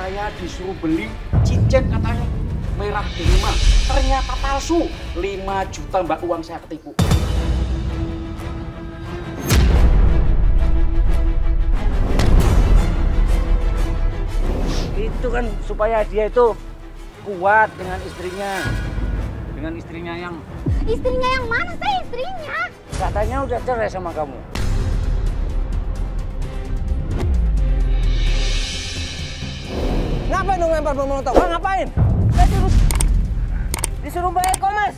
Saya disuruh beli cincin katanya merah delima. Ternyata palsu. 5 juta mbak uang saya ketipu. Itu kan supaya dia itu kuat dengan istrinya. Dengan istrinya yang... Istrinya yang mana? Saya istrinya. Katanya udah cerai sama kamu. Ngapain dong lempar bom molotov? Ngapain? Saya disuruh Mbak Eko, Mas.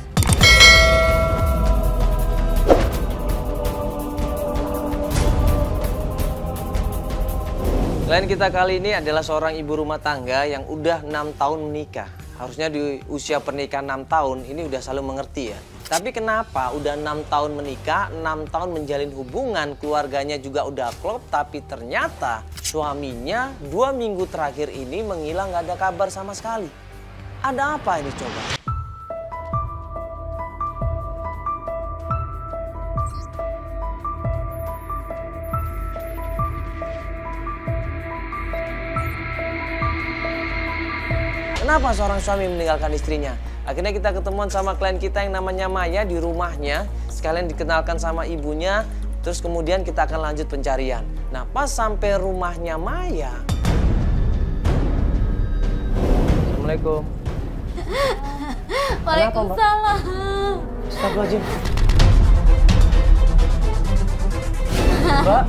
Klien kita kali ini adalah seorang ibu rumah tangga yang udah 6 tahun menikah. Harusnya di usia pernikahan 6 tahun ini udah saling mengerti ya. Tapi kenapa udah 6 tahun menikah, 6 tahun menjalin hubungan, keluarganya juga udah klop, tapi ternyata suaminya 2 minggu terakhir ini menghilang gak ada kabar sama sekali. Ada apa ini coba? Kenapa seorang suami meninggalkan istrinya? Akhirnya kita ketemuan sama klien kita yang namanya Maya di rumahnya. Sekalian dikenalkan sama ibunya. Terus kemudian kita akan lanjut pencarian. Nah pas sampai rumahnya Maya. Assalamualaikum. Waalaikumsalam. Astagfirullahaladzim. Mbak,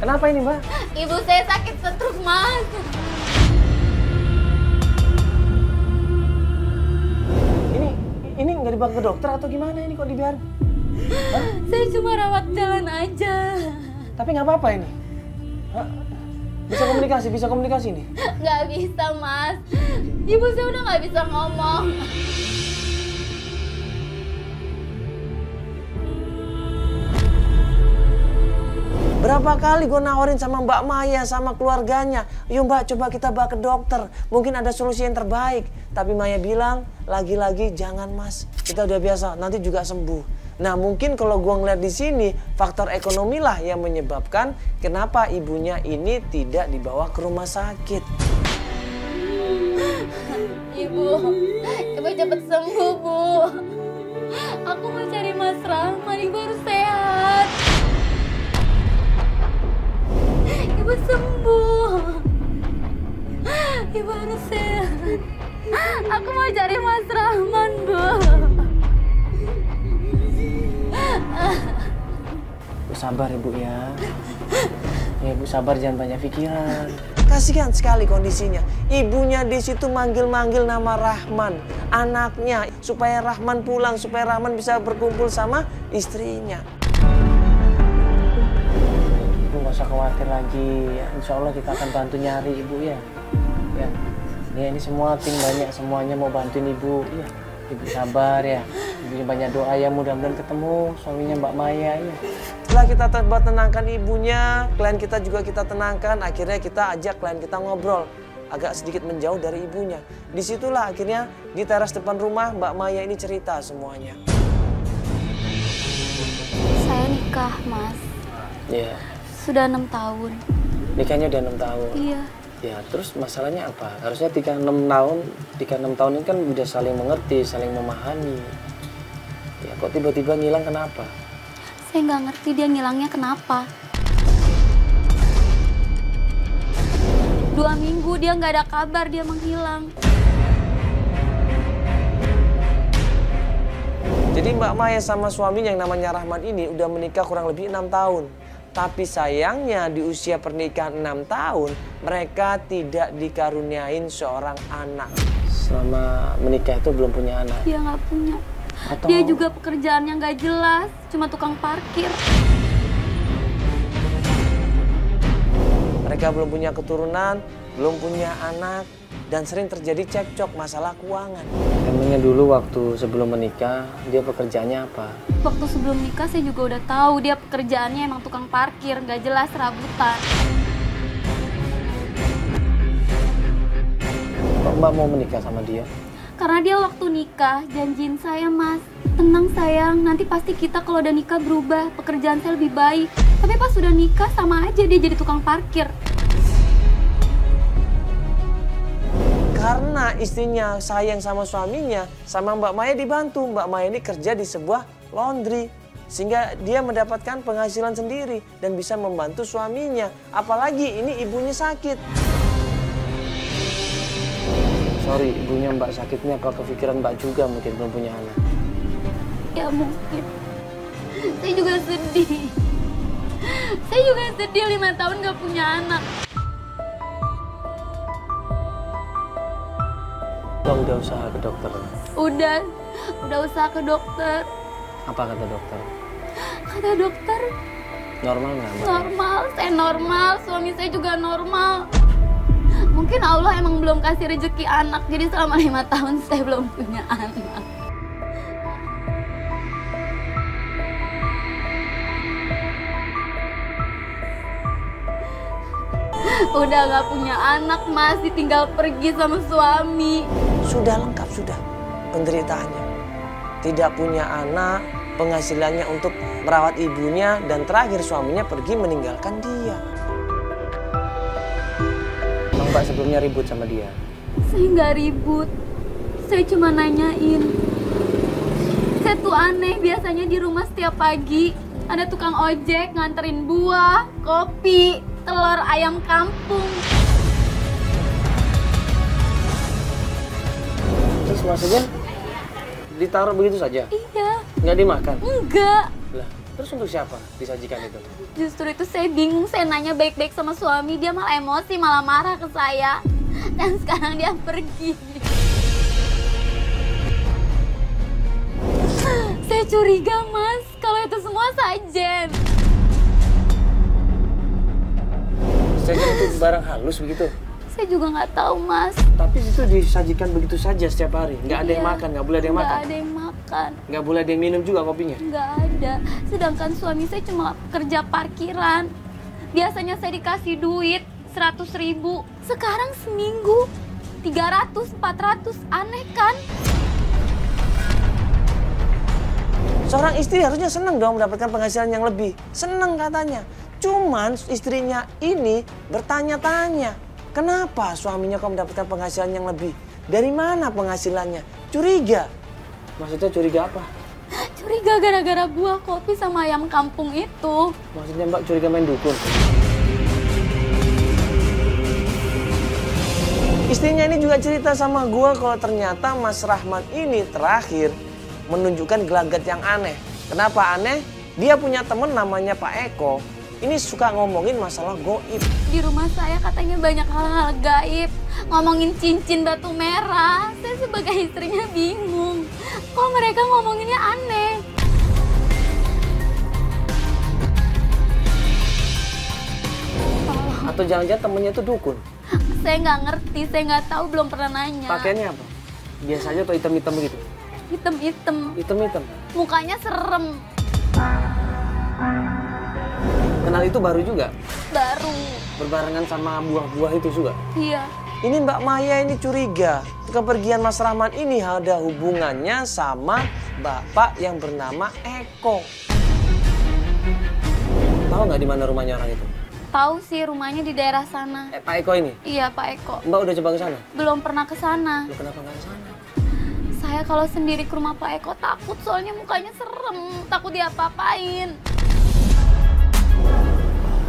kenapa ini Mbak? Ibu saya sakit stroke, Mas. Ini nggak dibawa ke dokter atau gimana ini kok dibiarin? Hah? Saya cuma rawat jalan aja. Tapi nggak apa-apa ini. Hah? Bisa komunikasi nih? Nggak bisa, Mas. Ibu saya udah nggak bisa ngomong. Berapa kali gue nawarin sama Mbak Maya, sama keluarganya. Yuk Mbak, coba kita bawa ke dokter. Mungkin ada solusi yang terbaik. Tapi Maya bilang, lagi-lagi jangan Mas. Kita udah biasa, nanti juga sembuh. Nah mungkin kalau gue ngeliat di sini, faktor ekonomi lah yang menyebabkan kenapa ibunya ini tidak dibawa ke rumah sakit. Ibu cepet sembuh, Bu. Aku mau cari Mas Rahman, Ibu harus sehat. Ibu sembuh. Ibu harus sehat. Aku mau cari Mas Rahman, Bu. Bu sabar Ibu ya. Ya Ibu sabar, jangan banyak pikiran. Kasihan sekali kondisinya. Ibunya di situ manggil-manggil nama Rahman, anaknya, supaya Rahman pulang, supaya Rahman bisa berkumpul sama istrinya. Nggak usah khawatir lagi, ya. Insya Allah kita akan bantu nyari Ibu ya. Ya, ini semua tim banyak, semuanya mau bantuin Ibu. Ya, Ibu sabar ya. Ibu banyak doa ya, mudah-mudahan ketemu suaminya Mbak Maya ya. Setelah kita tenangkan ibunya, klien kita juga kita tenangkan. Akhirnya kita ajak klien kita ngobrol, agak sedikit menjauh dari ibunya. Disitulah akhirnya di teras depan rumah Mbak Maya ini cerita semuanya. Saya nikah, Mas. Iya. Sudah 6 tahun. Nikahnya udah 6 tahun? Iya. Ya, terus masalahnya apa? Harusnya 6 tahun ini kan udah saling mengerti, saling memahami. Ya, kok tiba-tiba ngilang kenapa? Saya nggak ngerti dia ngilangnya kenapa. 2 minggu dia nggak ada kabar, dia menghilang. Jadi Mbak Maya sama suaminya yang namanya Rahman ini udah menikah kurang lebih 6 tahun. Tapi sayangnya di usia pernikahan 6 tahun, mereka tidak dikaruniain seorang anak. Selama menikah itu belum punya anak? Dia nggak punya. Atau... Dia juga pekerjaannya nggak jelas, cuma tukang parkir. Mereka belum punya keturunan, belum punya anak, dan sering terjadi cekcok masalah keuangan. Emangnya dulu waktu sebelum menikah, dia pekerjaannya apa? Waktu sebelum nikah saya juga udah tahu dia pekerjaannya emang tukang parkir, nggak jelas, rabutan. Kok Mbak mau menikah sama dia? Karena dia waktu nikah janjiin saya, Mas. Tenang sayang, nanti pasti kita kalau udah nikah berubah, pekerjaan saya lebih baik. Tapi pas sudah nikah sama aja dia jadi tukang parkir. Karena istrinya sayang sama suaminya, sama Mbak Maya dibantu. Mbak Maya ini kerja di sebuah laundry. Sehingga dia mendapatkan penghasilan sendiri dan bisa membantu suaminya. Apalagi ini ibunya sakit. Sorry, ibunya Mbak sakitnya kalau kepikiran Mbak juga mungkin belum punya anak. Ya mungkin. Saya juga sedih. Saya juga sedih 5 tahun gak punya anak. Udah usaha ke dokter? Udah usaha ke dokter. Apa kata dokter? Kata dokter, Normal nggak, Mbak? normal, saya normal, suami saya juga normal. Mungkin Allah emang belum kasih rezeki anak, jadi selama 5 tahun saya belum punya anak. Udah gak punya anak, Mas, ditinggal pergi sama suami. Sudah lengkap, sudah penderitaannya. Tidak punya anak, penghasilannya untuk merawat ibunya, dan terakhir suaminya pergi meninggalkan dia. Bang Mbak sebelumnya ribut sama dia? Saya nggak ribut, saya cuma nanyain. Saya tuh aneh, biasanya di rumah setiap pagi ada tukang ojek nganterin buah, kopi, telur ayam kampung. Terus maksudnya ditaruh begitu saja? Iya. Nggak dimakan? Enggak. Lah, terus untuk siapa disajikan itu? Justru itu saya bingung, saya nanya baik-baik sama suami, dia malah emosi, malah marah ke saya. Dan sekarang dia pergi. Saya curiga, Mas, kalau itu semua sajen. Sajian itu barang halus begitu? Saya juga nggak tahu, Mas. Tapi itu disajikan begitu saja setiap hari? Nggak ada yang Iya. makan? Nggak boleh ada yang makan? Nggak ada yang makan. Nggak boleh ada yang minum juga kopinya? Nggak ada. Sedangkan suami saya cuma kerja parkiran. Biasanya saya dikasih duit 100.000. Sekarang seminggu 300, 400. Aneh kan? Seorang istri harusnya senang dong mendapatkan penghasilan yang lebih. Senang katanya. Cuman istrinya ini bertanya-tanya. Kenapa suaminya kok mendapatkan penghasilan yang lebih? Dari mana penghasilannya? Curiga. Maksudnya curiga apa? Curiga gara-gara buah, kopi, sama ayam kampung itu. Maksudnya Mbak curiga main dukun? Istrinya ini juga cerita sama gua kalau ternyata Mas Rahman ini terakhir menunjukkan gelagat yang aneh. Kenapa aneh? Dia punya temen namanya Pak Eko. Ini suka ngomongin masalah goib. Di rumah saya katanya banyak hal-hal gaib. Ngomongin cincin batu merah. Saya sebagai istrinya bingung. Kok mereka ngomonginnya aneh? Atau jangan-jangan temennya itu dukun? Saya nggak ngerti, saya nggak tahu, belum pernah nanya. Pakaiannya apa? Biasanya tuh hitam-hitam begitu? Hitam-hitam. Hitam-hitam? Mukanya serem. Kenal itu baru juga? Baru. Berbarengan sama buah-buah itu juga? Iya. Ini Mbak Maya ini curiga. Kepergian Mas Rahman ini ada hubungannya sama bapak yang bernama Eko. Tahu nggak di mana rumahnya orang itu? Tahu sih, rumahnya di daerah sana. Pak Eko ini? Iya, Pak Eko. Mbak udah coba ke sana? Belum pernah ke sana. Lu kenapa nggak ke sana? Saya kalau sendiri ke rumah Pak Eko takut, soalnya mukanya serem. Takut diapa-apain.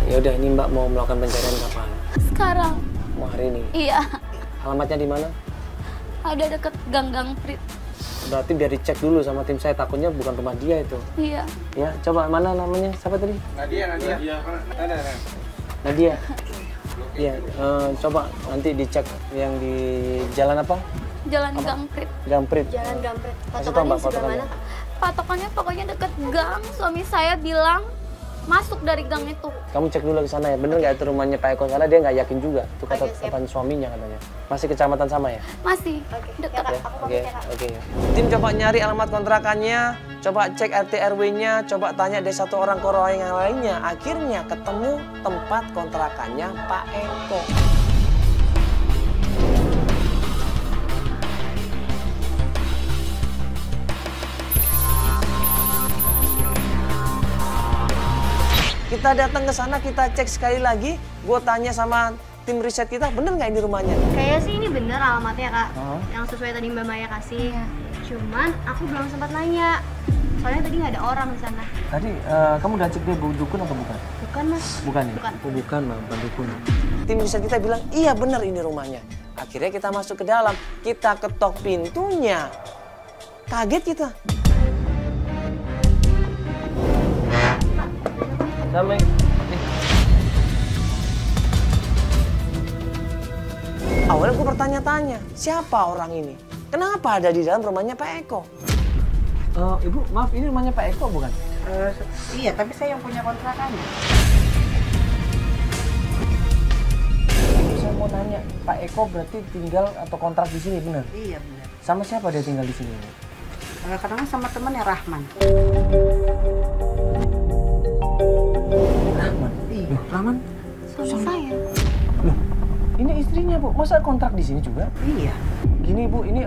Ya udah, ini Mbak mau melakukan pencarian kapan? Sekarang. Mau hari ini? Iya. Alamatnya di mana? Ada deket Gang Prit. Berarti biar dicek dulu sama tim saya, takutnya bukan rumah dia itu. Iya. Ya, coba mana namanya? Siapa tadi? Nadia. Nadia. Iya, coba nanti dicek yang di jalan apa? Jalan Gang Prit. Gamprit. Jalan Gampret. Kasih tau Mbak patokannya. Patokannya pokoknya deket gang. Suami saya bilang masuk dari gang itu. Kamu cek dulu ke sana ya, bener nggak itu rumahnya Pak Eko? Karena dia nggak yakin juga. Itu kata kapan suaminya katanya. Masih kecamatan sama ya? Masih. Dekat. Ya, oke. Tim coba nyari alamat kontrakannya, coba cek RT RW-nya, coba tanya dari satu orang ke orang yang lainnya. Akhirnya ketemu tempat kontrakannya Pak Eko. Kita datang ke sana, kita cek sekali lagi. Gue tanya sama tim riset kita, bener nggak ini rumahnya? Kayaknya sih ini bener alamatnya Kak, Oh. yang sesuai tadi Mbak Maya kasih. Cuman aku belum sempat nanya, soalnya tadi nggak ada orang di sana. Tadi kamu udah cek dia dukun atau bukan? Bukan Mas. Bukan ya? Bukan. Oh, bukan, Bang, bukan dukun. Tim riset kita bilang, iya bener ini rumahnya. Akhirnya kita masuk ke dalam, kita ketok pintunya. Kaget kita. Sampai. Awalnya gue bertanya-tanya, siapa orang ini? Kenapa ada di dalam rumahnya Pak Eko? Ibu, maaf, ini rumahnya Pak Eko bukan? Iya, tapi saya yang punya kontrakannya. Saya mau nanya, Pak Eko berarti tinggal atau kontrak di sini, benar? Iya, benar. Sama siapa dia tinggal di sini? Kadang sama temannya Rahman. Rahman? Iya. Loh, Rahman? Suami saya. Loh, ini istrinya, Bu. Masa kontrak di sini juga? Iya. Gini, Bu, ini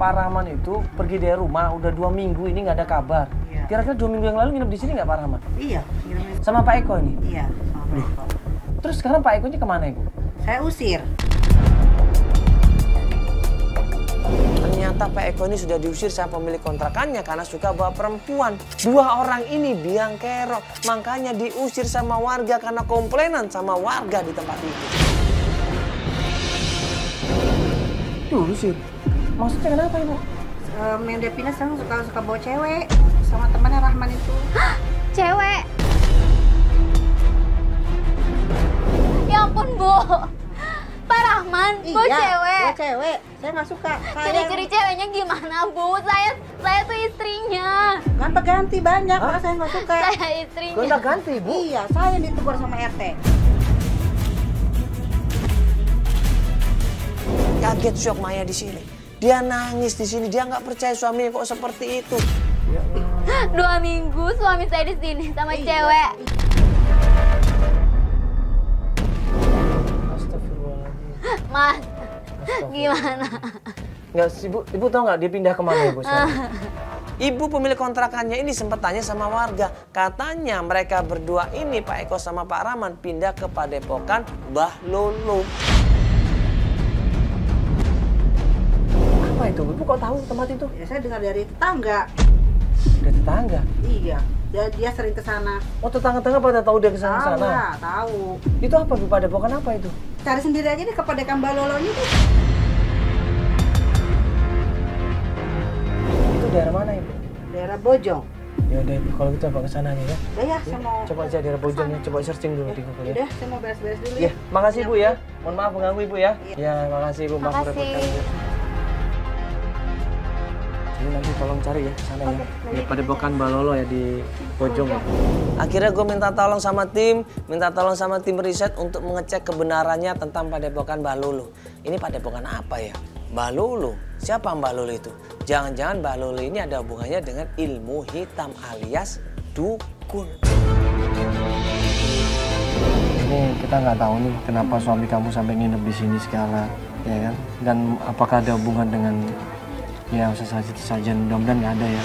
Pak Rahman itu pergi dari rumah udah 2 minggu ini nggak ada kabar. Iya. Kira-kira 2 minggu yang lalu nginep di sini nggak Pak Rahman? Iya. Sama Pak Eko ini? Iya, sama Pak Eko. Terus sekarang Pak Eko-nya kemana, Ibu? Saya usir. Ternyata Pak Eko ini sudah diusir sama pemilik kontrakannya karena suka bawa perempuan. 2 orang ini biang kerok, makanya diusir sama warga karena komplainan sama warga di tempat itu. Diusir? Maksudnya kenapa, Ibu? Mendepina sekarang suka bawa cewek sama temannya Rahman itu. Cewek. Ya ampun, Bu. Pak Rahman, Bu cewek. Bawa cewek. Saya nggak suka. Ciri-ciri ceweknya gimana, Bu? Saya tuh istrinya. Ganti banyak, karena saya nggak suka. Saya istrinya. Gonta-ganti, Bu? Iya, saya yang ditegur sama RT. Kaget syok Maya di sini. Dia nangis di sini, dia nggak percaya suaminya kok seperti itu. 2 minggu suami saya di sini sama cewek. Astagfirullahaladzim. Mas, gimana? Nggak, Ibu tahu nggak dia pindah kemana, Ibu? Ibu pemilik kontrakannya ini sempat tanya sama warga. Katanya mereka berdua ini, Pak Eko sama Pak Rahman, pindah ke Padepokan Mbah Lulu. Apa itu? Ibu kok tahu tempat itu? Ya, saya dengar dari tetangga. Dari tetangga? Iya, dia sering ke sana. Oh, tetangga-tetangga pada tahu dia ke Tahu sana? lah, tahu. Itu apa, Bu? Padepokan apa itu? Cari sendiri aja deh ke Padepokan Balolonya tuh. Itu daerah mana, Ibu? Daerah Bojong. Ya udah, Ibu, kalau gitu coba ke sana aja ya. Udah ya, saya mau... Coba aja daerah Bojongnya, coba searching dulu di Google ya. Udah, saya mau beres-beres dulu Ya, ya. makasih Bu ya. Mohon maaf mengganggu Ibu ya. Ya, makasih Ibu, maaf Makasih. merepotkan Ibu. Jadi nanti tolong cari ya ke sana ya. Di Padepokan Balolo ya di Bojong ya. Akhirnya gue minta tolong sama tim riset untuk mengecek kebenarannya tentang Padepokan Mbah Lulu. Ini Padepokan apa ya? Mbah Lulu. Siapa Mbah Lulu itu? Jangan-jangan Mbah Lulu ini ada hubungannya dengan ilmu hitam alias dukun. Ini kita nggak tahu nih kenapa suami kamu sampai nginep di sini segala, ya kan? Dan apakah ada hubungan dengan ya sesajen, mudah-mudahan nggak ada ya.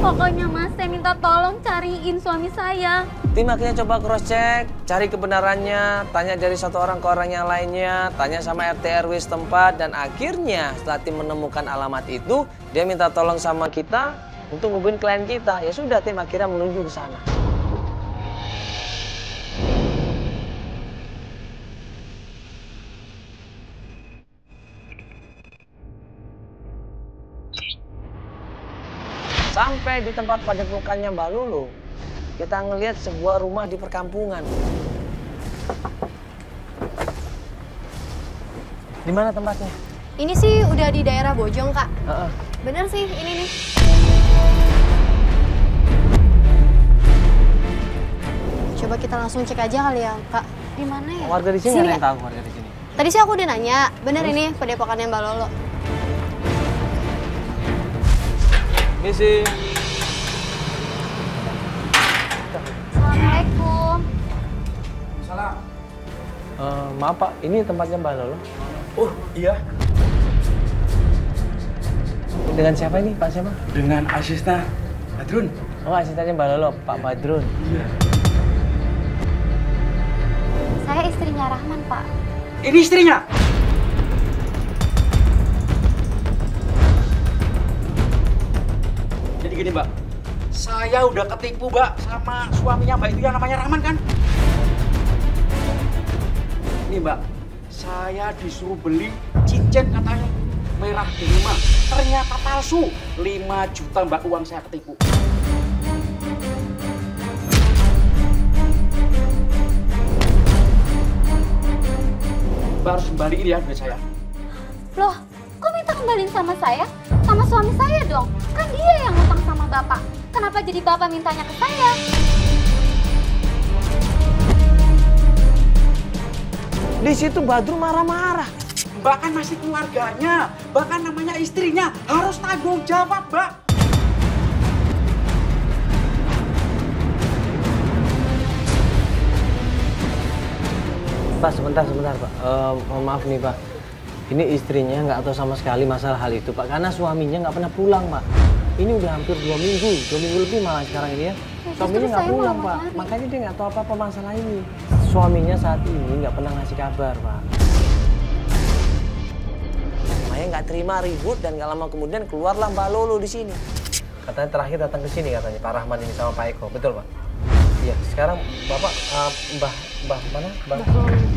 Pokoknya Mas, saya minta tolong cariin suami saya. Tim akhirnya coba cross check, cari kebenarannya, tanya dari satu orang ke orang yang lainnya, tanya sama RT RW setempat, dan akhirnya setelah tim menemukan alamat itu, dia minta tolong sama kita untuk hubungin klien kita. Ya sudah, tim akhirnya menuju ke sana. Sampai di tempat padepokannya Mbak Lulu, kita ngelihat sebuah rumah di perkampungan. Di mana tempatnya? Ini sih udah di daerah Bojong, Kak. Heeh. Bener sih, ini nih. Coba kita langsung cek aja kali ya, Kak. Di mana ya? Warga di sini Sini ada yang nggak? tahu warga di sini. Tadi sih aku udah nanya, bener ini Padepokannya Mbak Lolo. Misi. Assalamualaikum. Maaf Pak, ini tempatnya Mbak Lolo. Oh iya, Dengan siapa ini Pak siapa? dengan asisten Badrun. Oh asistennya Mbak Lolo, Pak Badrun. Iya. Saya istrinya Rahman, Pak. Ini istrinya? Jadi gini Mbak, saya udah ketipu Mbak sama suaminya Mbak itu yang namanya Rahman kan? Ini Mbak, saya disuruh beli cincin katanya merah delima. Ternyata palsu. 5 juta Mbak uang saya ketipu. Mbak harus kembaliin ya duit saya. Loh, kok minta kembaliin sama saya? Sama suami saya dong. Kan dia yang ngutang sama Bapak. Kenapa jadi Bapak mintanya ke saya? Di situ Badrun marah-marah. Mbak kan masih keluarganya, bahkan namanya istrinya, harus tanggung jawab, Mbak. Pak, sebentar Pak. Mohon maaf nih Pak. Ini istrinya nggak tahu sama sekali masalah hal itu Pak. Karena suaminya nggak pernah pulang Pak. Ini udah hampir 2 minggu lebih malah sekarang ini ya. Suaminya nggak pulang Pak. Makanya dia nggak tahu apa-apa masalah ini. Suaminya saat ini nggak pernah ngasih kabar Pak. Maya nggak terima ribut dan nggak lama kemudian keluarlah Mbak Lolo di sini. Katanya terakhir datang ke sini katanya Pak Rahman ini sama Pak Eko, betul Pak? Iya, sekarang Bapak Mbah mana?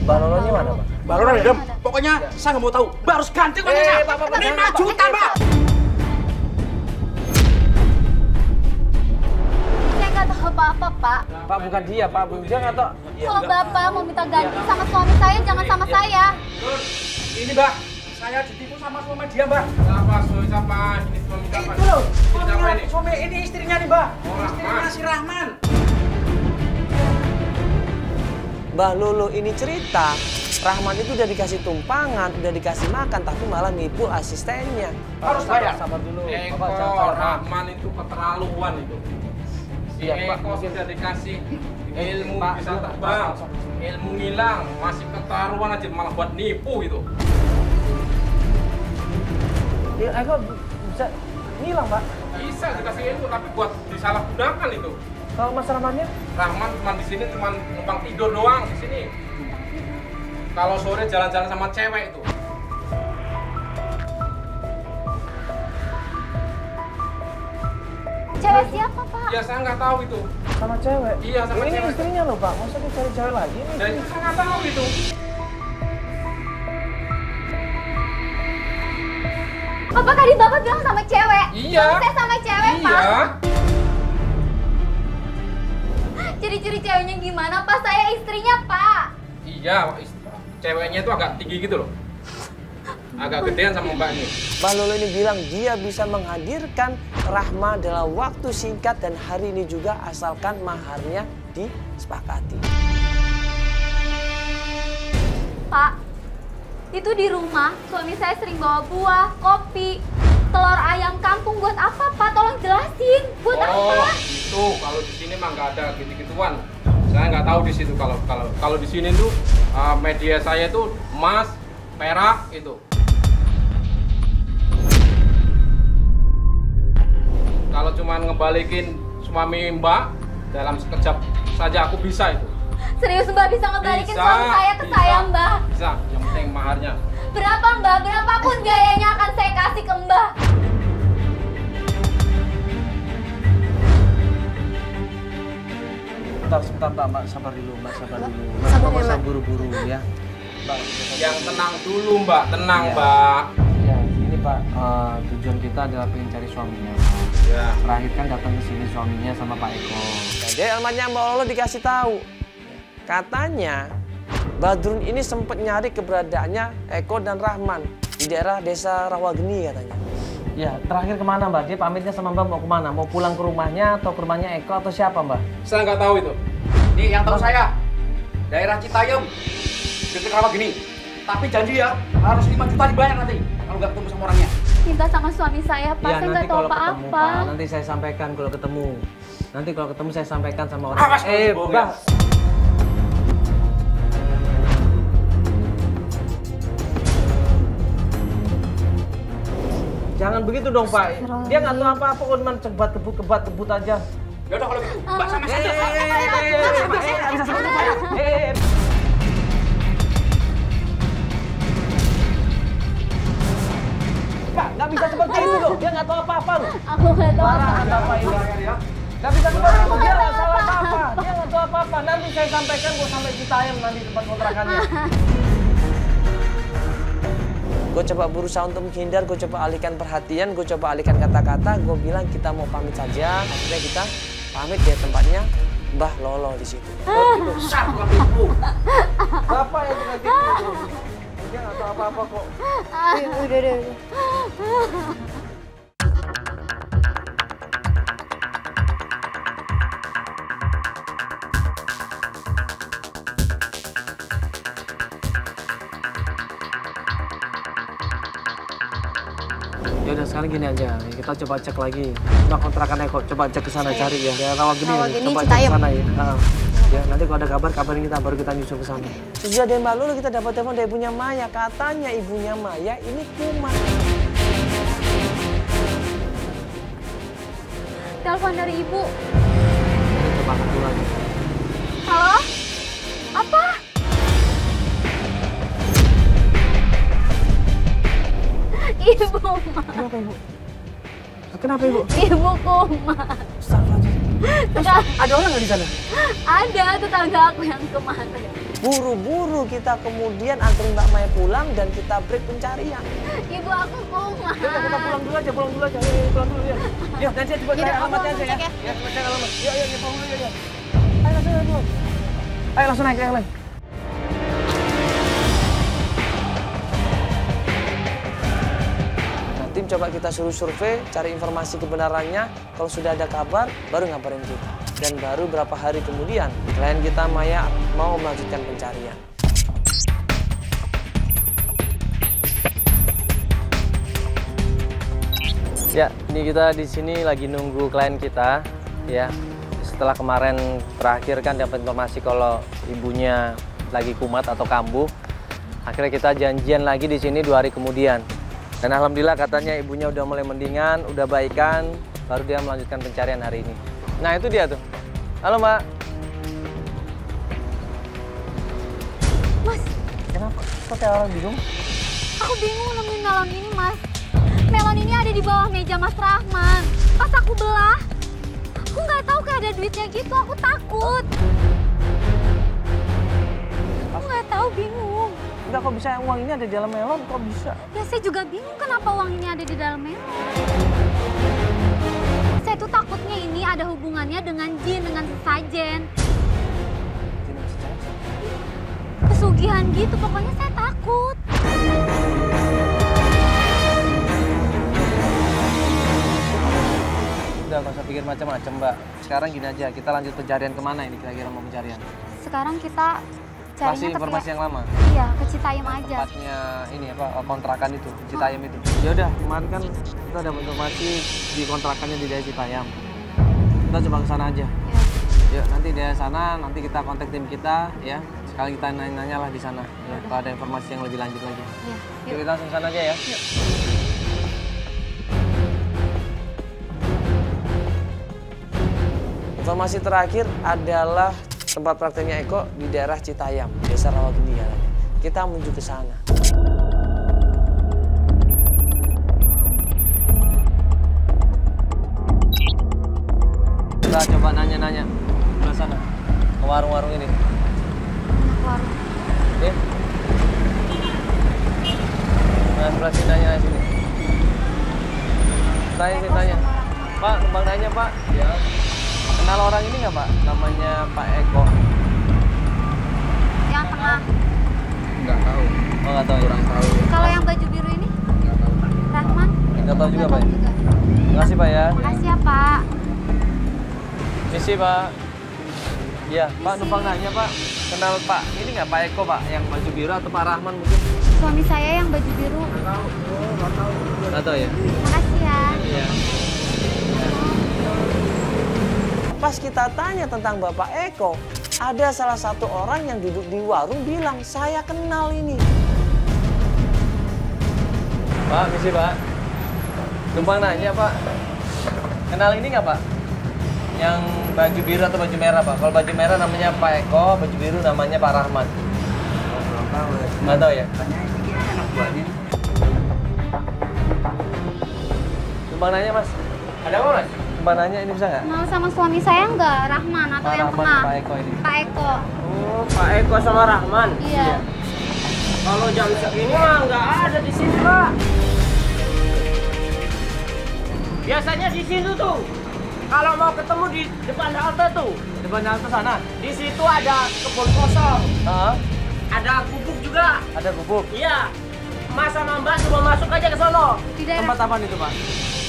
Mbah Lolonya mana Pak? Mbak Lolo ada. Pokoknya saya nggak mau tahu. Mbak harus ganti uangnya saya. 5 juta, Mbak. Saya nggak tahu apa-apa, Pak. Pak bukan dia, Pak. Dia nggak tahu. Kalau Bapak mau minta ganti sama suami saya, jangan sama saya. Ini Mbak, saya ditipu sama suami dia, Mbak. Siapa? Ini suami siapa? Itu loh, Siapa ini? suami ini istrinya nih, Mbak. Oh, Istrinya Rahman. si Rahman. Mbah Lolo ini cerita, Rahman itu udah dikasih tumpangan, udah dikasih makan, tapi malah nipu asistennya. Harus bayar. Sabar dulu. Eko, Bapak jangan salah paham. Rahman itu keterlaluan itu. Si Iya, Pak. Eko sudah dikasih ilmu Pak, bisa Pak, terbang, Pak. ilmu ngilang, masih keterlaluan aja malah buat nipu itu. Ya, Eko bisa ngilang Pak. Bisa dikasih ilmu tapi buat disalahgunakan itu. Kalau Mas Rahmannya? Rahman cuma di sini cuma numpang tidur doang di sini. Kalau sore jalan-jalan sama cewek itu. Cewek siapa, Pak? Ya saya nggak tahu itu. Sama cewek? Iya, sama ini cewek. istrinya loh Pak, masa dia cari cewek lagi? Ini Dan saya nggak tahu itu. Apa tadi Bapak bilang sama cewek? Iya. Suami saya sama cewek, Pak. Iya. Ciri-ciri ceweknya gimana, Pak? Saya istrinya, Pak. Iya, ceweknya itu agak tinggi gitu loh. Agak gedean sama mbaknya. Mbah Lolo ini bilang dia bisa menghadirkan Rahma dalam waktu singkat dan hari ini juga asalkan maharnya disepakati. Pak, itu di rumah suami saya sering bawa buah, kopi, telur ayam kampung. Buat apa, Pak? Tolong jelasin. Buat apa? Itu kalau di sini mah nggak ada gitu-gituan. Saya nggak tahu di situ kalau di sini tuh media saya tuh emas, perak itu. Kalau cuma ngebalikin suami Mbak dalam sekejap saja aku bisa itu. Serius Mbak bisa ngebalikin Bisa, suami saya ke bisa. saya, Mbak? Bisa, yang penting maharnya. Berapa, Mbak? Berapapun biayanya akan saya kasih ke Mbak. sebentar Mbak, sabar dulu Mbak, sabar dulu. Sabar ya, Mbak, Mbak. buru-buru ya. Mbak, Yang tenang dulu Mbak, tenang Iya. Mbak. ya ini Pak, tujuan kita adalah pengen cari suaminya. Ya. Terakhir kan datang ke sini suaminya sama Pak Eko. Jadi alamatnya Mbak Lolo dikasih tahu. Katanya Badrun ini sempat nyari keberadaannya Eko dan Rahman di daerah desa Rawageni katanya. Ya, terakhir kemana Mbak? Dia pamitnya sama Mbak mau kemana? Mau pulang ke rumahnya atau ke rumahnya Eko atau siapa Mbak? Saya nggak tahu itu. Nih yang tahu saya, daerah Citayam, dekat Rawageni. Tapi janji ya, harus 5 juta dibayar nanti kalau nggak ketemu sama orangnya. Minta sama suami saya, Pak. Ya, Saya nggak nanti tahu kalau ketemu apa-apa. Pak, nanti saya sampaikan kalau ketemu. Nanti kalau ketemu saya sampaikan sama orang. Awas, bohong ya. Mbak. Jangan begitu dong Pak. Dia nggak tahu apa-apa kok cuma kebat kebut aja. Ya udah kalau gitu, Mbak sama saja. kebenaran Bapak ini. Nggak bisa kebalik, dia nggak salah apa-apa. Dia nggak tahu apa-apa. Nanti saya sampaikan kok sampai Citayam nanti tempat kontrakannya. Gue coba berusaha untuk menghindar, gue coba alihkan perhatian, gue coba alihkan kata-kata, gue bilang kita mau pamit saja. Akhirnya kita pamit di tempatnya Mbah Lolo di situ. Besar bukan ibu. Bapak yang tukang tipu. Dia nggak tahu apa-apa kok. Udah. Ya udah sekarang gini aja, kita coba cek lagi. Nah kontrakan Eko, coba cek ke sana cari ya. Ya Rawageni, coba cek ke sana ya. Ya nanti kalau ada kabar kabarin kita, baru kita nyusul ke sana. Sejak dari Mbak Lulu kita dapat telepon dari ibunya Maya. Katanya ibunya Maya ini kumat. Telepon dari ibu. Coba angkat dulu aja. Halo? Apa? Ibu, Ma. Kenapa Ibu? Kenapa Ibu? Ibu kumat. Ada orang nggak di sana? Ada tetangga aku yang kemarin. Buru-buru kita kemudian anterin Mbak Maya pulang dan kita break pencarian. Ibu aku kumat. Ya udah kita pulang dulu aja. Ayo, pulang dulu ya. Ya nanti coba cari alamatnya aja ya. Ya coba cari alamat. Ya pulang dulu ya. Ayo langsung. Ayo langsung naik yang lain. Tim coba kita suruh survei, cari informasi kebenarannya. Kalau sudah ada kabar, baru ngabarin kita. Dan baru berapa hari kemudian, klien kita Maya mau melanjutkan pencarian. Ya, ini kita di sini lagi nunggu klien kita, ya. Setelah kemarin terakhir kan dapat informasi kalau ibunya lagi kumat atau kambuh. Akhirnya kita janjian lagi di sini 2 hari kemudian. Dan alhamdulillah katanya ibunya udah mulai mendingan, udah baikan, baru dia melanjutkan pencarian hari ini. Nah itu dia tuh. Halo Mbak. Mas, Kenapa? Kok kayak orang bingung? aku bingung nemuin melon ini, Mas. Melon ini ada di bawah meja Mas Rahman. Pas aku belah, aku nggak tahu kayak ada duitnya gitu. Aku takut. Aku nggak tahu, bingung. Enggak, kok bisa uang ini ada di dalam melon? Kok bisa? Ya saya juga bingung kenapa uang ini ada di dalam melon. Saya tuh takutnya ini ada hubungannya dengan jin, dengan sesajen. Pesugihan gitu, pokoknya saya takut. Udah, nggak usah pikir macam-macam, Mbak. Sekarang gini aja, kita lanjut pencarian kemana ini kira-kira mau pencarian? Sekarang kita carinya Masih informasi yang lama? Iya, ke Citayam aja. Tempatnya ini apa, kontrakan itu, Citayam itu. Ya udah, kemarin kan kita dapat informasi di kontrakannya di daerah Citayam. Kita coba ke sana aja. Ya. Yuk, nanti di sana, nanti kita kontak tim kita, ya. Sekali kita nanya-nanya lah di sana, ya. Kalau ada informasi yang lebih lanjut lagi. Iya, Yuk, kita langsung ke sana aja ya. Yuk. Informasi terakhir adalah tempat prakteknya Eko di daerah Citayam, Desa Rawageni ya. Kita menuju ke sana. Kita coba nanya-nanya ke sana, ke warung-warung ini. warung. Oke? Nah, sebelah sini nanya sini. Tanya. Pak, numpang nanya Pak. Ya. Kenal orang ini nggak Pak? Namanya Pak Eko. Yang tengah. Nggak tahu, Oh nggak tahu. kurang tahu. Kalau yang baju biru ini, Nggak tahu. Rahman. Nggak tahu juga Nggak Pak. tahu juga. Terima kasih Pak ya. Makasih ya Pak. Misi Pak. Iya, Pak numpang nanya Pak. Kenal Pak ini nggak Pak Eko Pak? Yang baju biru atau Pak Rahman mungkin? Suami saya yang baju biru. Nggak tahu ya. Makasih ya. Iya. Pas kita tanya tentang Bapak Eko, ada salah satu orang yang duduk di warung bilang, saya kenal ini. Pak, misi Pak. Numpang nanya Pak. Kenal ini nggak Pak? Yang baju biru atau baju merah Pak? Kalau baju merah namanya Pak Eko, baju biru namanya Pak Rahman. Belum tahu ya. Nggak tahu ya? Tanya ini anak buahnya. Numpang nanya Mas. Ada apa Mas? Mbak nanya ini bisa nggak? Mau sama suami saya nggak, Rahman atau Pak yang Rahman, tengah? Pak Eko ini. Pak Eko. Oh, Pak Eko sama Rahman. Iya. Kalau jam segini mah nggak ada di sini, Pak. Biasanya di situ tuh. Kalau mau ketemu di depan halte tuh. Depan halte sana. Di situ ada kebun kosong. Ada gubuk juga. Ada gubuk? Iya. Mas sama Mbak coba masuk aja ke sono. Di daerah. Tempat apa itu, Pak?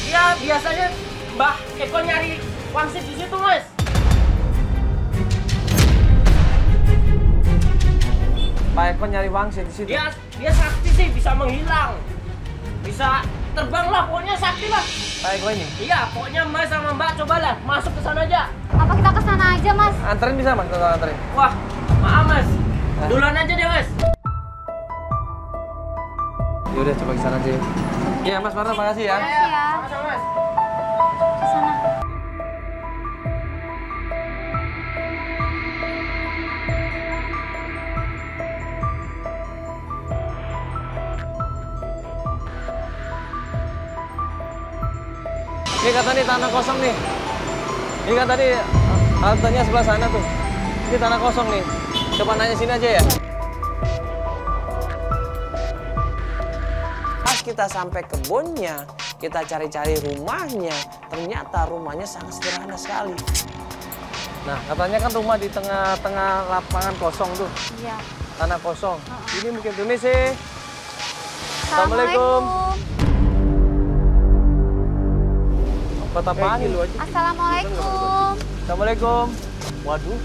Iya, biasanya Mbak Eko nyari wangsit di situ, Mas. Pak Eko nyari wangsit di situ. Dia sakti sih, bisa menghilang. Bisa terbang lah, pokoknya sakti lah. Pak Eko ini? Iya, pokoknya Mas sama Mbak cobalah masuk ke sana aja. Apa kita ke sana aja, Mas? Anterin bisa, Mas? Tolong anterin. Wah, maaf, Mas. Duluan aja deh, Mas. Yaudah, coba ke sana aja. Iya, Mas Marta, makasih ya. Makasih ya. Sama-sama, Mas. Ke sana. Ini kata nih tanah kosong nih. Ini kan tadi haltenya sebelah sana tuh. Ini tanah kosong nih. Coba nanya sini aja ya. Pas kita sampai kebunnya, kita cari-cari rumahnya, ternyata rumahnya sangat sederhana sekali. Nah, katanya kan rumah di tengah-tengah lapangan kosong tuh. Iya. Tanah kosong. Ini mungkin tuh nih sih. Assalamualaikum. Apa apaan lu aja? Assalamualaikum. Assalamualaikum. Waduh.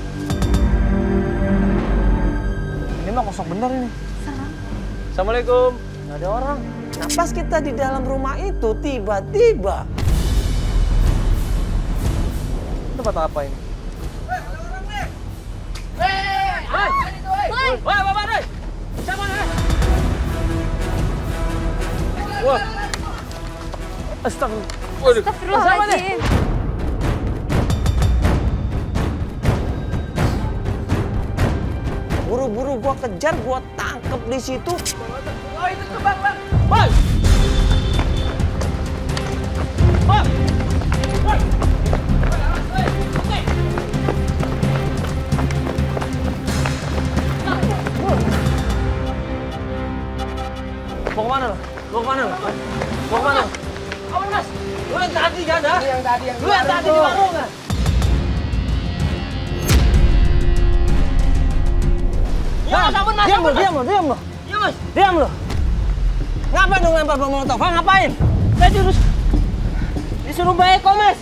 Ini mah kosong bener ini. Serem. Assalamualaikum. Nggak ada orang. Nah, pas kita di dalam rumah itu, tiba-tiba Tempat apa ini? Woi. Wah, Bapak Doi. Siapa nih? Wah. Astagfirullah. Waduh. Astagfirullahaladzim. buru-buru gua kejar, gua tangkep di situ. Oh, itu tuh, Bang. Bang. Bang. Bang. Mau kemana lo? Mau kemana lo? Mau kemana? Apa Mas? Lu yang tadi kan, dah? Lu yang tadi di warung kan? Ya, ampun Mas. Diam lo. Iya Mas. Diam lo. Ngapain dong lempar bom molotov? Ngapain? Saya disuruh Mbak Eko, Mas.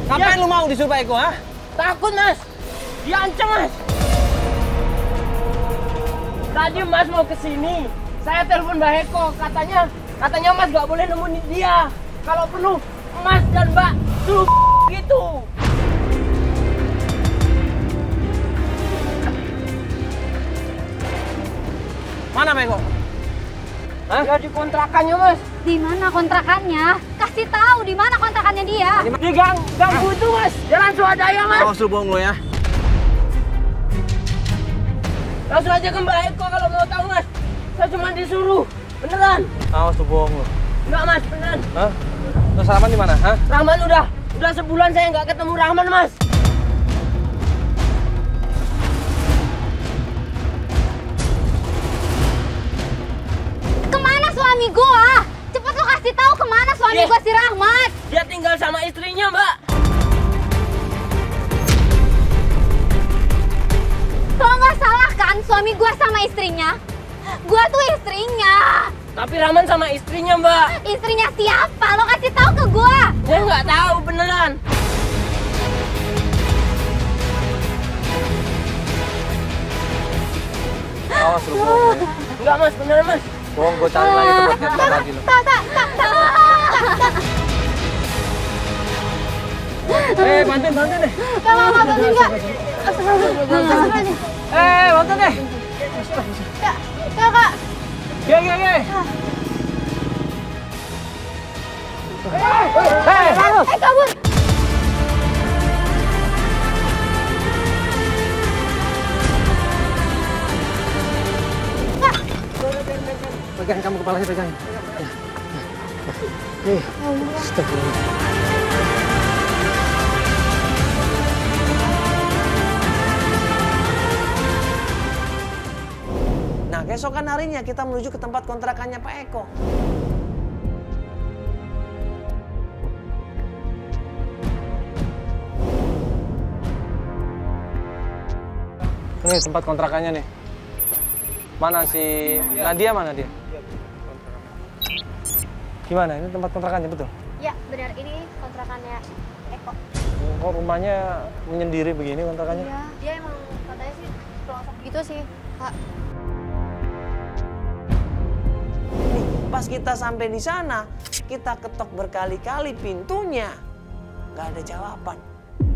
Ngapain lu mau disuruh Pak Eko, ha? Takut, Mas. Diancam, Mas. Tadi Mas mau ke sini. Saya telepon Mbak Eko, katanya Mas nggak boleh nemuin dia. Kalau perlu Mas dan Mbak suruh gitu. Mana Pak Eko? Hah? Dia di kontrakannya, Mas. Di mana kontrakannya? Kasih tahu di mana kontrakannya dia. Di gang itu, Mas. Jalan Swadaya, Mas. Awas lu bohong lu ya. Langsung aja ke Mbak Eko kalau mau tahu, Mas. Saya cuma disuruh. Beneran. Awas lu bohong lu. Enggak, Mas, beneran. Hah? Terus Rahman di mana? Hah? Rahman udah sebulan saya nggak ketemu Rahman, Mas. Kemana suami gua? Cepet lu kasih tahu kemana suami gua si Rahmat. Dia tinggal sama istrinya, Mbak. Lo nggak salah kan suami gua sama istrinya? Gua tuh istrinya. Tapi Rahman sama istrinya, Mbak. Istrinya siapa? Lo kasih tahu ke gua. Saya nggak tahu beneran. Awas lu bohong lu ya. Enggak, Mas, beneran, Mas. Bohong, gua cari lagi tempatnya lagi lu. Bantuin deh. Kalau nggak bantuin nggak? Bantuin deh. Kakak. Ge. Kabur. kepalanya pegangin. Astagfirullah. Nah, keesokan harinya kita menuju ke tempat kontrakannya Pak Eko. Ini tempat kontrakannya nih. Mana si Nadia, mana dia? Gimana? Ini tempat kontrakannya betul? Ya, benar. Ini kontrakannya Eko. Kok rumahnya menyendiri begini kontrakannya? Iya, dia emang katanya sih pelosok gitu sih, Pak. Nih, pas kita sampai di sana, kita ketok berkali-kali pintunya. Nggak ada jawaban.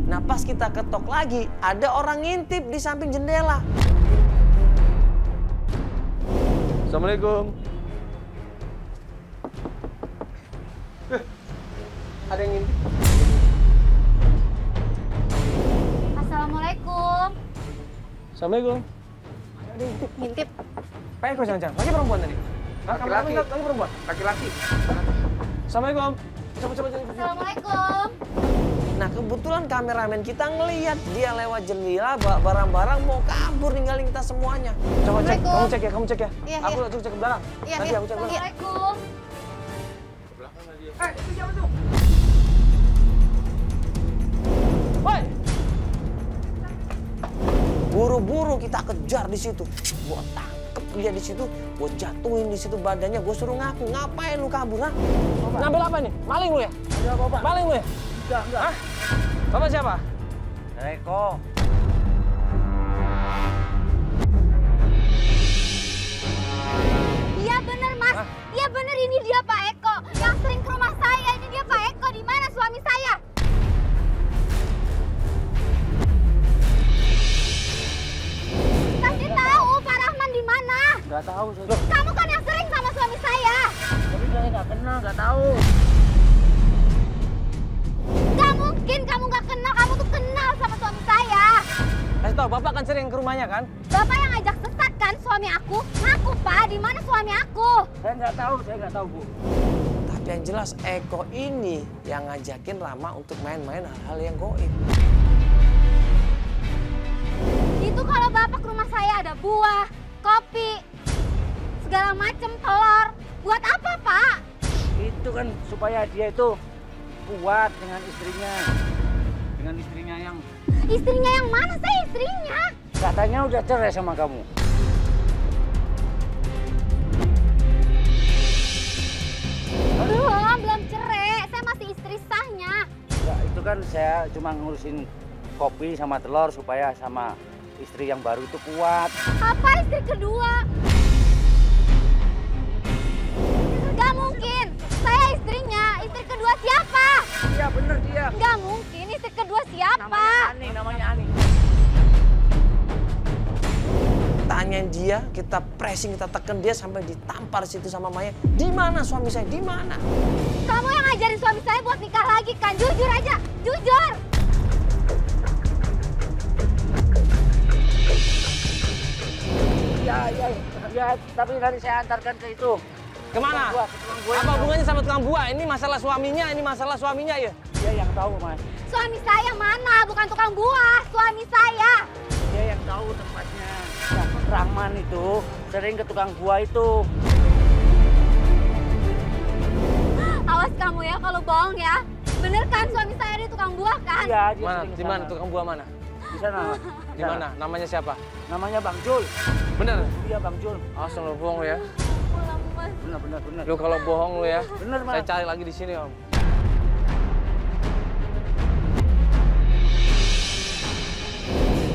Nah, pas kita ketok lagi, ada orang ngintip di samping jendela. Assalamualaikum. Ada yang ngintip? Assalamualaikum. Assalamualaikum. Ngintip. Pak Eko jangan-jangan. Lagi perempuan tadi? Laki-laki. Lagi perempuan? Laki-laki. Assalamualaikum. Coba. Assalamualaikum. Nah, kebetulan kameramen kita ngelihat dia lewat jendela, bawa barang-barang mau kabur ninggalin kita semuanya. Coba cek, Assalamualaikum. kamu cek ya. Iya, Aku iya. cek ke belakang. Iya, Nanti iya. aku cek ke belakang. Assalamualaikum. Itu siapa tuh? Woi! Buru-buru kita kejar di situ. Gua tangkep dia di situ, gua jatuhin di situ badannya, gua suruh ngaku. Ngapain lu kabur, ha? Ngambil apa ini? Maling lu ya? Ada apa, Pak? Maling lu ya? Enggak. Hah? Bapak siapa? Eko. Iya bener Mas. Iya bener, ini dia Pak Eko. Yang sering ke rumah saya, ini dia Pak Eko. Di mana suami saya? Kasih tahu Pak Rahman di mana? Nggak tahu. Kamu kan yang sering sama suami saya. Tapi saya nggak kenal, nggak tahu. Gak mungkin kamu gak kenal, kamu tuh kenal sama suami saya. Kasih tahu, Bapak kan sering ke rumahnya kan? Bapak yang ngajak sesat kan suami aku? Ngaku Pak, di mana suami aku? Saya nggak tahu, Bu. Tapi yang jelas Eko ini yang ngajakin Rama untuk main-main hal-hal yang goib. Itu kalau Bapak ke rumah saya ada buah, kopi, segala macem, telur. Buat apa Pak? Itu kan supaya dia itu kuat dengan istrinya. Dengan istrinya yang Istrinya yang mana? Saya istrinya. katanya udah cerai sama kamu. Belum cerai. Saya masih istri sahnya. Ya, itu kan saya cuma ngurusin kopi sama telur supaya sama istri yang baru itu kuat. Apa istri kedua? Gak mungkin. Saya istrinya. Istri kedua siapa? Iya bener dia. Gak mungkin. Istri kedua siapa? Namanya Ani. Tanyain dia, kita pressing, kita tekan dia sampai ditampar situ sama Maya. Di mana suami saya? Di mana? Kamu yang ngajarin suami saya buat nikah lagi kan? Jujur aja. Jujur. Ya, tapi nanti saya antarkan ke itu. Kemana? Ke tukang buah. Apa hubungannya sama tukang buah? Ini masalah suaminya ya? Dia yang tahu, Mas. Suami saya mana? Bukan tukang buah. Suami saya. Dia yang tahu tempatnya. Nah, Rahman itu sering ke tukang buah itu. Awas kamu ya kalau bohong ya. Bener kan suami saya di tukang buah kan? Iya, dia Mana? sering ke Di mana sana. tukang buah mana? Di sana, Mas. Di mana? Namanya siapa? Namanya Bang Jul. Bener? Iya, Bang Jul. Asal lu bohong lu ya. Pulang mas. Bener. Lu kalau bohong lu ya. Bener, Mas. Saya cari lagi di sini, Om.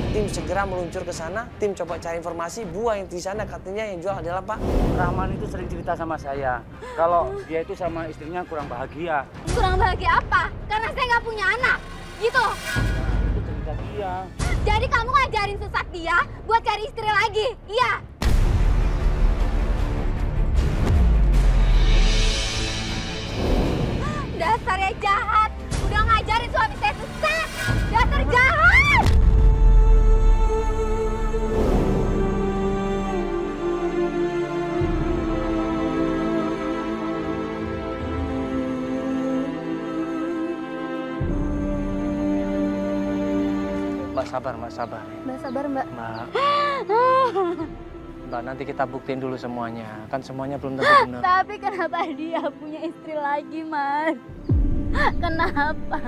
Tim segera meluncur ke sana, tim coba cari informasi buah yang di sana katanya yang jual adalah Pak. Rahman itu sering cerita sama saya. Kalau dia itu sama istrinya kurang bahagia. Kurang bahagia apa? Karena saya nggak punya anak. Gitu. Itu cerita dia. Jadi kamu ngajarin sesat dia buat cari istri lagi. Iya. Dasarnya jahat. Udah ngajarin suami saya sesat. Dasar jahat. Mbak sabar, Mbak sabar. Mbak sabar, Mbak. Mbak, nanti kita buktiin dulu semuanya. Kan semuanya belum tentu benar. Tapi kenapa dia punya istri lagi, Mas? Kenapa?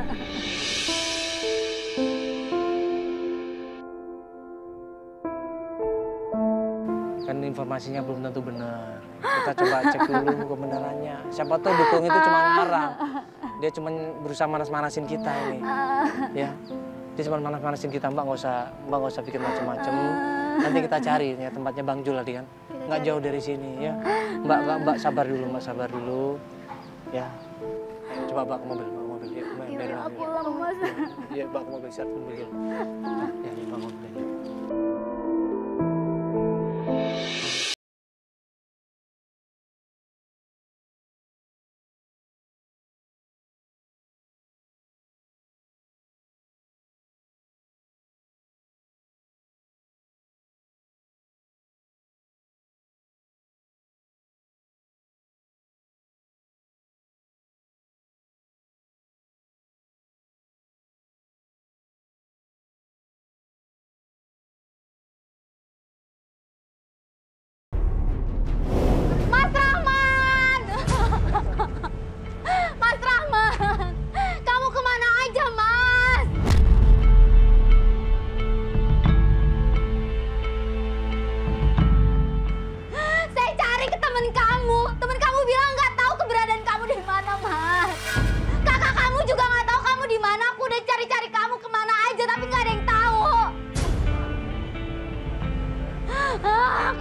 Kan informasinya belum tentu benar. Kita coba cek dulu kebenarannya. Siapa tahu dukung itu cuma ngarang. Dia cuma berusaha manas-manasin kita ini. Ya. Dia cuma manas-manasin kita, Mbak nggak usah pikir macam-macam. Nanti kita cari ya tempatnya Bang Jul tadi kan. Nggak jauh dari sini ya. Mbak sabar dulu. Ya. Ayo, coba bawa ke mobil. Ya, Aku lemas. Iya, bawa ke mobil, siap mobil. Ya, bawa ke mobil.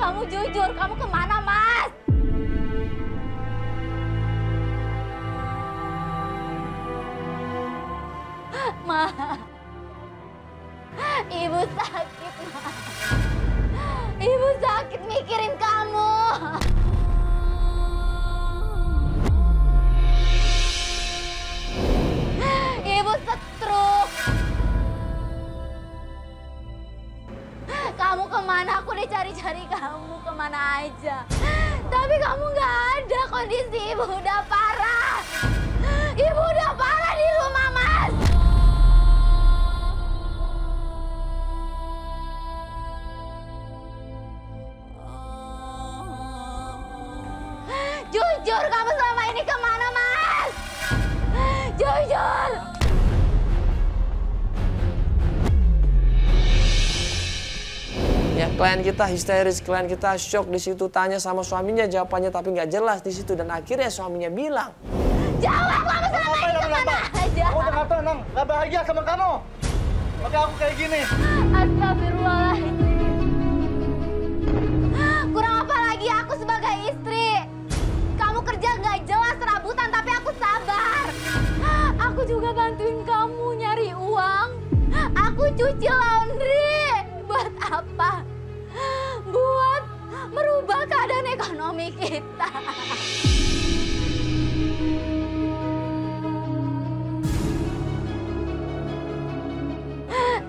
Kamu jujur, kamu kemana, Mas? Ma, Ibu sakit, Ma. Ibu sakit mikirin kamu. Ibu stroke. Kamu kemana? Aku udah cari-cari kamu kemana aja. Tapi kamu nggak ada. Kondisi ibu udah parah. Ibu udah parah di rumah, Mas. Jujur, kamu selama ini kemana, Mas? Jujur. Ya, klien kita histeris, klien kita shock di situ, tanya sama suaminya, jawabannya tapi nggak jelas di situ, dan akhirnya suaminya bilang, jawab, kamu selama ini kemana aja? Aku udah nggak tenang, nggak bahagia sama kamu. Makanya aku kayak gini. Astagfirullahaladzim. Kurang apa lagi aku sebagai istri? Kamu kerja nggak jelas, serabutan, tapi aku sabar. Aku juga bantuin kamu nyari uang. Aku cuci laundry. Buat apa? Buat merubah keadaan ekonomi kita.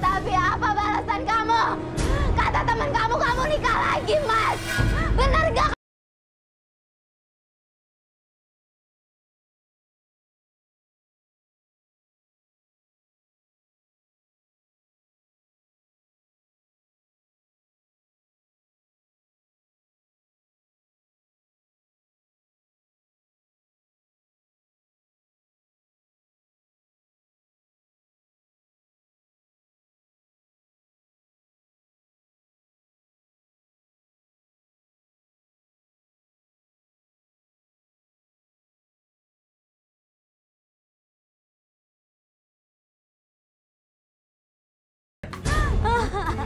Tapi apa balasan kamu? Kata teman kamu nikah lagi, Mas. Bener gak?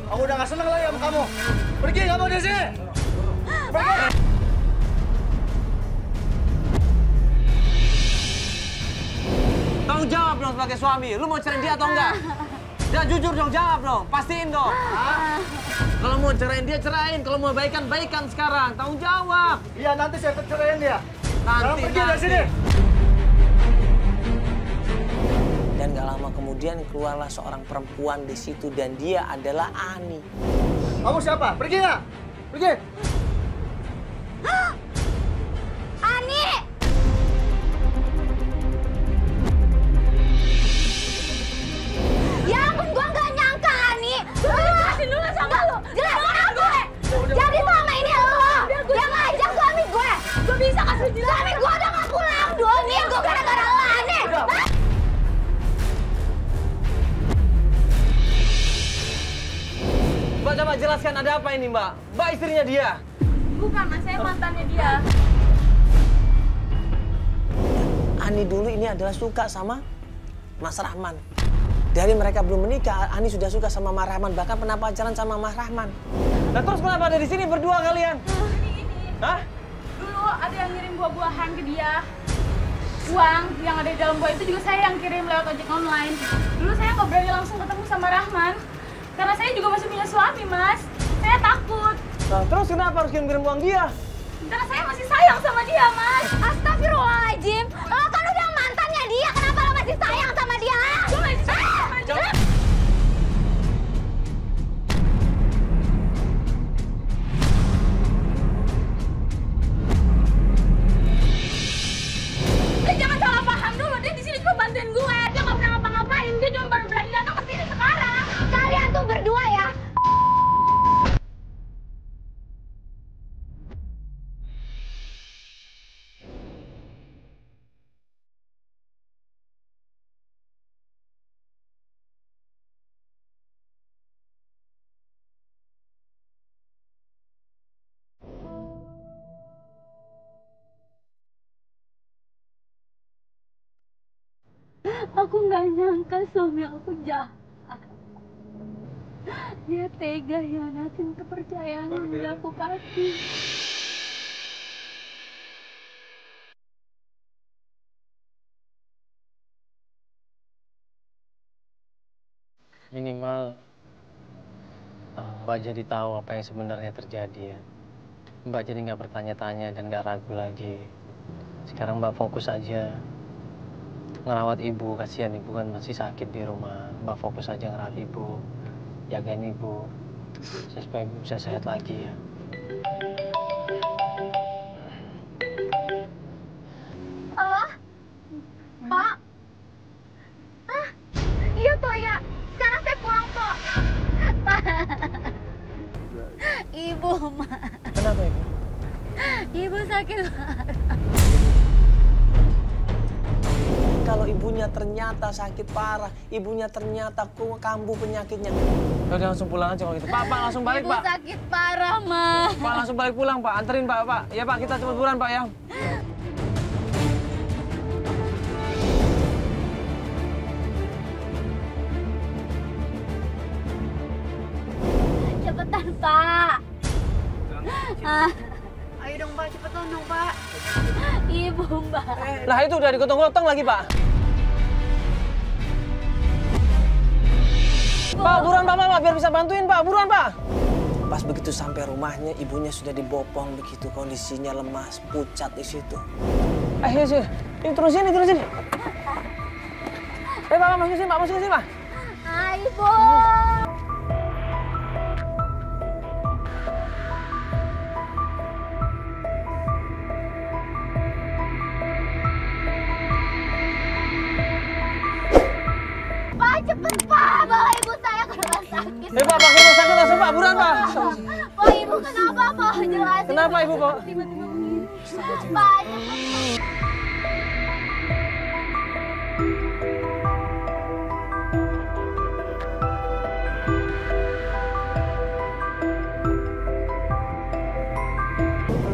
Aku udah nggak seneng lagi sama kamu. Pergi kamu dari sini. Pergi. tanggung jawab dong sebagai suami, lu mau cerain dia atau enggak? Dia jujur dong, jawab dong, pastiin dong. Kalau mau cerain dia, cerain. Kalau mau baikan sekarang, tanggung jawab. Iya, nanti saya cerain dia. Nanti, pergi dari sini. Dan gak lama kemudian keluarlah seorang perempuan di situ, dan dia adalah Ani. Kamu siapa? Pergi nggak? Pergi. Ani! Ya ampun, gua nggak nyangka, Ani. ada apa ini Mbak? Mbak istrinya dia? Bukan mas, saya mantannya dia. Ani dulu ini adalah suka sama Mas Rahman. Dari mereka belum menikah, Ani sudah suka sama Mas Rahman, bahkan pernah pacaran sama Mas Rahman. Nah terus kenapa ada di sini berdua kalian? Ini. Hah? Dulu ada yang ngirim buah-buahan ke dia. Uang yang ada di dalam buah itu juga saya yang kirim lewat ojek online. Dulu saya nggak berani langsung ketemu sama Rahman. Karena saya juga masih punya suami, Mas. Saya takut. Nah, terus kenapa harus kirim-kirim uang dia? Karena saya masih sayang sama dia, Mas. Astagfirullahaladzim. Lo kan udah mantannya dia, kenapa lo masih sayang sama dia? Gue masih sayang sama dia. Jangan salah paham dulu, dia di sini cuma bantuin gue. Dia nggak pernah ngapa-ngapain, dia cuma baru berani datang ke sini sekarang. Kalian tuh berdua ya. Aku nggak nyangka suami aku jahat. Dia tega hianatin kepercayaan yang udah aku kasih. Minimal Mbak jadi tahu apa yang sebenarnya terjadi ya. Mbak jadi nggak bertanya-tanya dan nggak ragu lagi. Sekarang Mbak fokus aja ngerawat ibu, kasihan ibu kan masih sakit di rumah. Mbak fokus aja ngerawat ibu, jagain ibu supaya ibu bisa sehat lagi ya. Pak. Iya toh ya. Sekarang saya pulang toh. Ibu, Ma. Kenapa Ibu? Ibu sakit. Kalau ibunya ternyata sakit parah, ibunya ternyata kambuh penyakitnya. Udah langsung pulang aja kalau gitu. Pak langsung balik, Ibu Pak. sakit parah, Ma. Pak langsung balik pulang, Pak. Anterin, Pak. Ya, Pak, kita cepet buruan, Pak, ya. Cepetan, Pak. Ayo dong Pak, cepetan dong Pak. Ibu, Mbak. Lah itu udah digotong-gotong lagi, Pak. Pak, buruan Pak, biar bisa bantuin, Pak. Buruan, Pak. Pas begitu sampai rumahnya, ibunya sudah dibopong begitu, kondisinya lemas, pucat di situ. Ayo sih, ini turun sini. Pak, masuk ke sini, Pak. Ibu. Pak, cepet Pak, bawa ibu saya ke rumah sakit. Pak, ke rumah sakit langsung, Pak. Buruan, Pak. Pak, ibu kenapa Pak? Jelasin. Kenapa ibu, Pak? Tiba-tiba begini. Pak, cepet.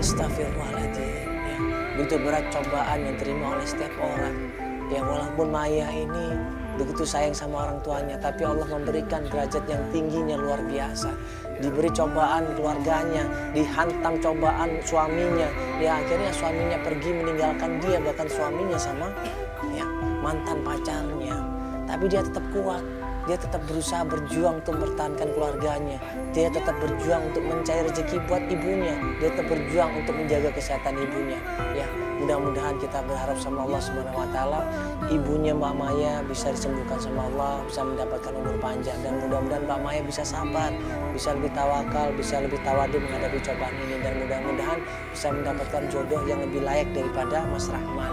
Astagfirullahaladzim. Ya. Begitu berat cobaan yang diterima oleh setiap orang. Ya walaupun Maya ini begitu sayang sama orang tuanya, tapi Allah memberikan derajat yang tingginya luar biasa. Diberi cobaan keluarganya, dihantam cobaan suaminya. Ya akhirnya suaminya pergi meninggalkan dia, bahkan suaminya sama ya mantan pacarnya. Tapi dia tetap kuat. Dia tetap berusaha berjuang untuk mempertahankan keluarganya. Dia tetap berjuang untuk mencari rezeki buat ibunya. Dia tetap berjuang untuk menjaga kesehatan ibunya. Ya, mudah-mudahan kita berharap sama Allah Subhanahu wa taala, ibunya Mbak Maya bisa disembuhkan sama Allah, bisa mendapatkan umur panjang, dan mudah-mudahan Mbak Maya bisa sabar, bisa lebih tawakal, bisa lebih tawadu menghadapi cobaan ini, dan mudah-mudahan bisa mendapatkan jodoh yang lebih layak daripada Mas Rahman.